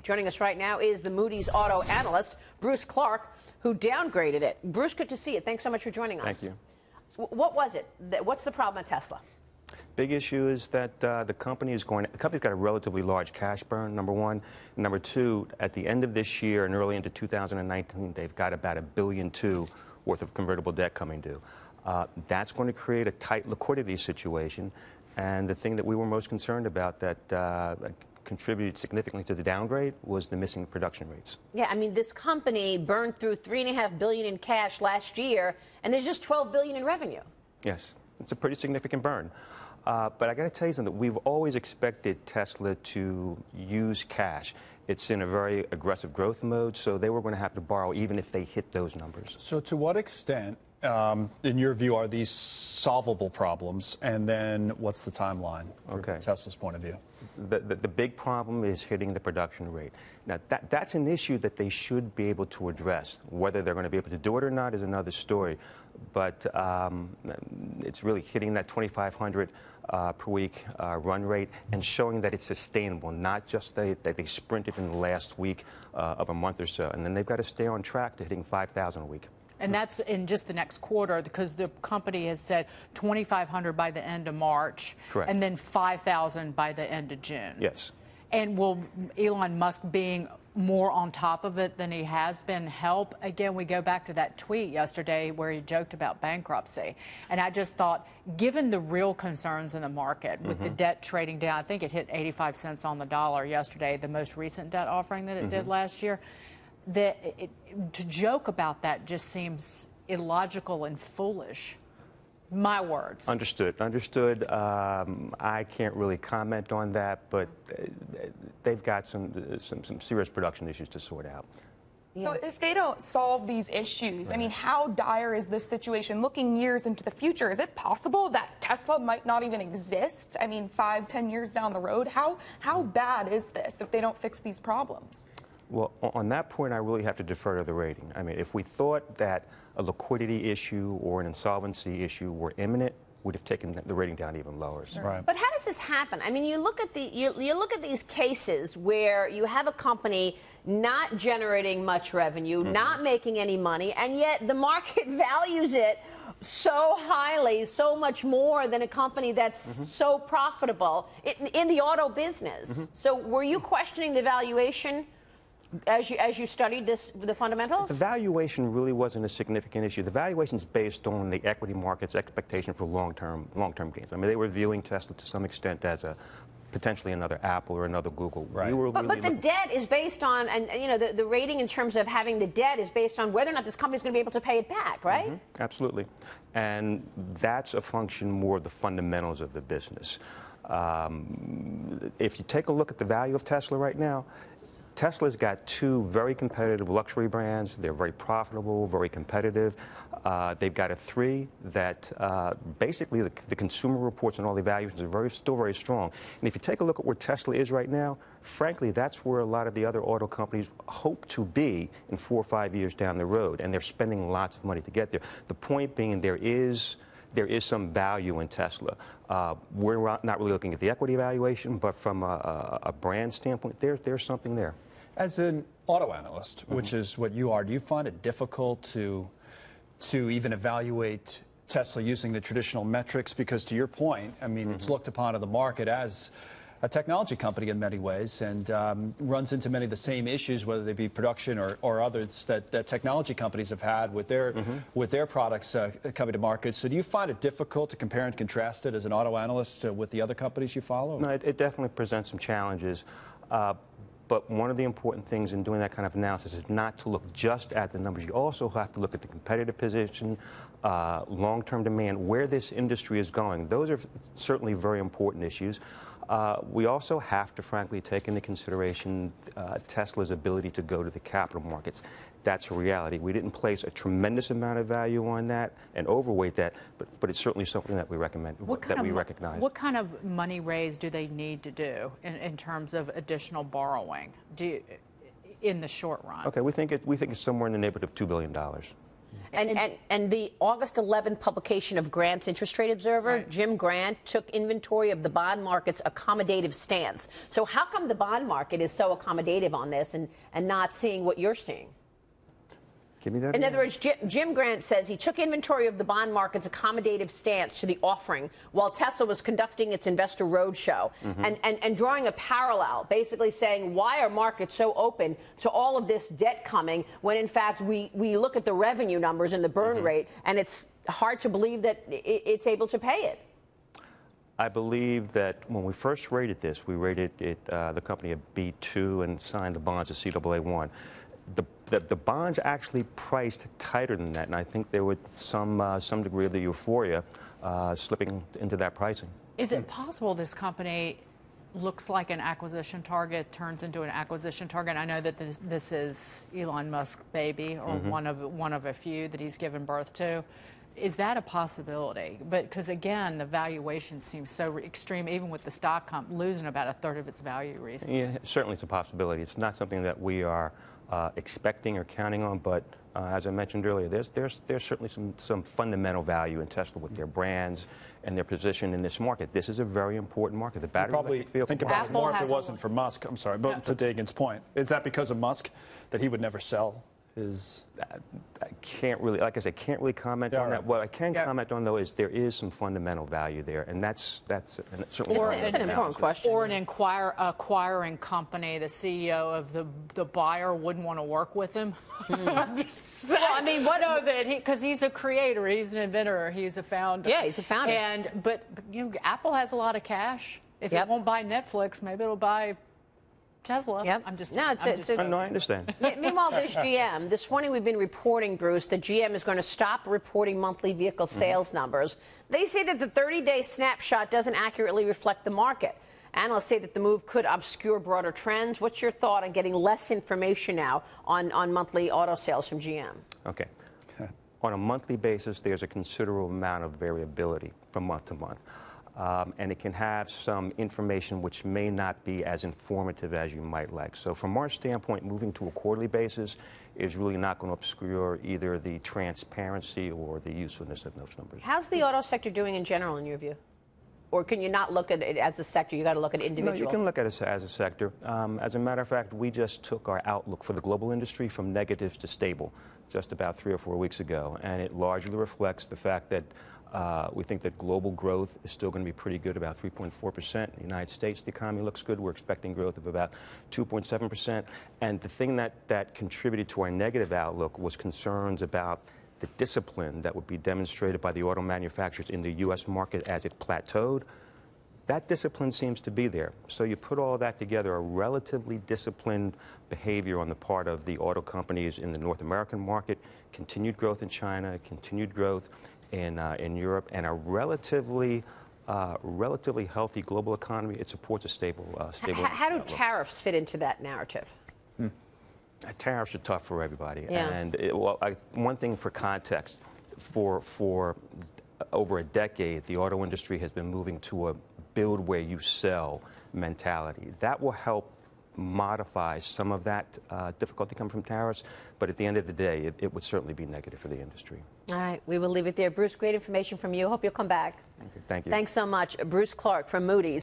Joining us right now is the Moody's auto analyst, Bruce Clark, who downgraded it. Bruce, good to see you. Thanks so much for joining us. Thank you. What was it? What's the problem at Tesla? Big issue is that the company's got a relatively large cash burn, number one. Number two, at the end of this year and early into 2019, they've got about $1.2 billion worth of convertible debt coming due. That's going to create a tight liquidity situation. And the thing that we were most concerned about that contributed significantly to the downgrade was the missing production rates. Yeah, I mean, this company burned through $3.5 billion in cash last year, and there's just $12 billion in revenue. Yes, it's a pretty significant burn. But I got to tell you something, we've always expected Tesla to use cash. It's in a very aggressive growth mode, so they were going to have to borrow even if they hit those numbers. So to what extent, in your view, are these solvable problems? And then what's the timeline from Tesla's point of view? The big problem is hitting the production rate. Now, that's an issue that they should be able to address. Whether they're going to be able to do it or not is another story. But it's really hitting that 2,500 per week run rate and showing that it's sustainable, not just that they sprinted in the last week of a month or so. And then they've got to stay on track to hitting 5,000 a week. And that's in just the next quarter, because the company has said 2,500 by the end of March. Correct. And then 5,000 by the end of June. Yes. And will Elon Musk being more on top of it than he has been help? Again, we go back to that tweet yesterday where he joked about bankruptcy. And I just thought, given the real concerns in the market with the debt trading down, I think it hit 85 cents on the dollar yesterday, the most recent debt offering that it did last year, to joke about that just seems illogical and foolish. My words. Understood. I can't really comment on that, but they've got some serious production issues to sort out. So if they don't solve these issues, I mean, how dire is this situation looking years into the future? Is it possible that Tesla might not even exist? I mean, 5-10 years down the road, how bad is this if they don't fix these problems? Well, on that point, I really have to defer to the rating. I mean, if we thought that a liquidity issue or an insolvency issue were imminent, we'd have taken the rating down even lower. Sure. Right. But how does this happen? I mean, you look at you look at these cases where you have a company not generating much revenue, not making any money, and yet the market values it so highly, so much more than a company that's so profitable in the auto business. So were you questioning the valuation as you studied the fundamentals? The valuation really wasn't a significant issue. The valuation is based on the equity market's expectation for long-term gains. I mean, they were viewing Tesla to some extent as potentially another Apple or another Google. Right. But the debt is based on, and you know, the rating in terms of having the debt is based on whether or not this company is going to be able to pay it back, right? Absolutely. And that's a function more of the fundamentals of the business. If you take a look at the value of Tesla right now, Tesla's got two very competitive luxury brands. They're very profitable, very competitive. They've got a three that basically the consumer reports and all the valuations are still very strong. And if you take a look at where Tesla is right now, frankly, that's where a lot of the other auto companies hope to be in 4 or 5 years down the road, and they're spending lots of money to get there. The point being, there is some value in Tesla. We're not really looking at the equity valuation, but from a brand standpoint, there's something there. As an auto analyst, which is what you are, do you find it difficult to even evaluate Tesla using the traditional metrics? Because to your point, I mean, it's looked upon in the market as a technology company in many ways, and runs into many of the same issues, whether they be production or others that technology companies have had with their products coming to market. So do you find it difficult to compare and contrast it as an auto analyst with the other companies you follow? No, it definitely presents some challenges. But one of the important things in doing that kind of analysis is not to look just at the numbers. You also have to look at the competitive position, long-term demand, where this industry is going. Those are certainly very important issues. We also have to, frankly, take into consideration Tesla's ability to go to the capital markets. That's a reality. We didn't place a tremendous amount of value on that and overweight that, but it's certainly something that we recommend, that we recognize. What kind of money raise do they need to do in terms of additional borrowing in the short run? Okay, we think it's somewhere in the neighborhood of $2 billion. And the August 11th publication of Grant's Interest Rate Observer, Right. Jim Grant took inventory of the bond market's accommodative stance. So how come the bond market is so accommodative on this and not seeing what you're seeing? Give me that In again. other words, Jim Grant says he took inventory of the bond market's accommodative stance to the offering while Tesla was conducting its investor roadshow, and drawing a parallel, basically saying, why are markets so open to all of this debt coming when, in fact, we look at the revenue numbers and the burn rate, and it's hard to believe that it's able to pay it. I believe that when we first rated this, we rated it, the company a B2 and signed the bonds a CAA1. The bonds actually priced tighter than that, and I think there was some degree of the euphoria slipping into that pricing. Is it possible this company looks like an acquisition target, turns into an acquisition target? I know that this is Elon Musk's baby, or one of a few that he's given birth to. Is that a possibility? But because, again, the valuation seems so extreme, even with the stock comp losing about a third of its value recently. Yeah, certainly it's a possibility. It's not something that we are expecting or counting on, but as I mentioned earlier, there's certainly some fundamental value in Tesla with their brands and their position in this market. This is a very important market. The battery Probably electric vehicle think about it Apple more if it has wasn't for Musk. I'm sorry, but to Dagan's point, is that because of Musk that he would never sell his? I can't really, like I said, can't really comment on that. What I can comment on, though, is there is some fundamental value there, and that's certainly It's an important question. Or an acquiring company, the CEO of the buyer wouldn't want to work with him. Well, I mean, because he's a creator, he's an inventor, he's a founder. Yeah, he's a founder. But you know, Apple has a lot of cash. If it won't buy Netflix, maybe it'll buy Tesla. Yep. No, I understand. Meanwhile, there's GM. This morning we've been reporting, Bruce, that GM is going to stop reporting monthly vehicle sales numbers. They say that the 30-day snapshot doesn't accurately reflect the market. Analysts say that the move could obscure broader trends. What's your thought on getting less information now on monthly auto sales from GM? Okay. On a monthly basis, there's a considerable amount of variability from month to month. And it can have some information which may not be as informative as you might like. So from our standpoint, moving to a quarterly basis is really not going to obscure either the transparency or the usefulness of those numbers. How's the auto sector doing in general, in your view? Or can you not look at it as a sector? You got to look at individual. No, you can look at it as a sector. As a matter of fact, we just took our outlook for the global industry from negatives to stable just about 3 or 4 weeks ago. And it largely reflects the fact that we think that global growth is still going to be pretty good, about 3.4%. In the United States, the economy looks good. We're expecting growth of about 2.7%. And the thing that contributed to our negative outlook was concerns about the discipline that would be demonstrated by the auto manufacturers in the U.S. market as it plateaued. That discipline seems to be there. So you put all that together, a relatively disciplined behavior on the part of the auto companies in the North American market, continued growth in China, continued growth in Europe, and a relatively healthy global economy. It supports a stable How do tariffs fit into that narrative? Tariffs are tough for everybody. Yeah. And one thing for context, for over a decade, the auto industry has been moving to a build where you sell mentality. That will help modify some of that difficulty coming from tariffs, but at the end of the day, it would certainly be negative for the industry. All right, we will leave it there. Bruce, great information from you. Hope you'll come back. Okay, thank you. Thanks so much. Bruce Clark from Moody's.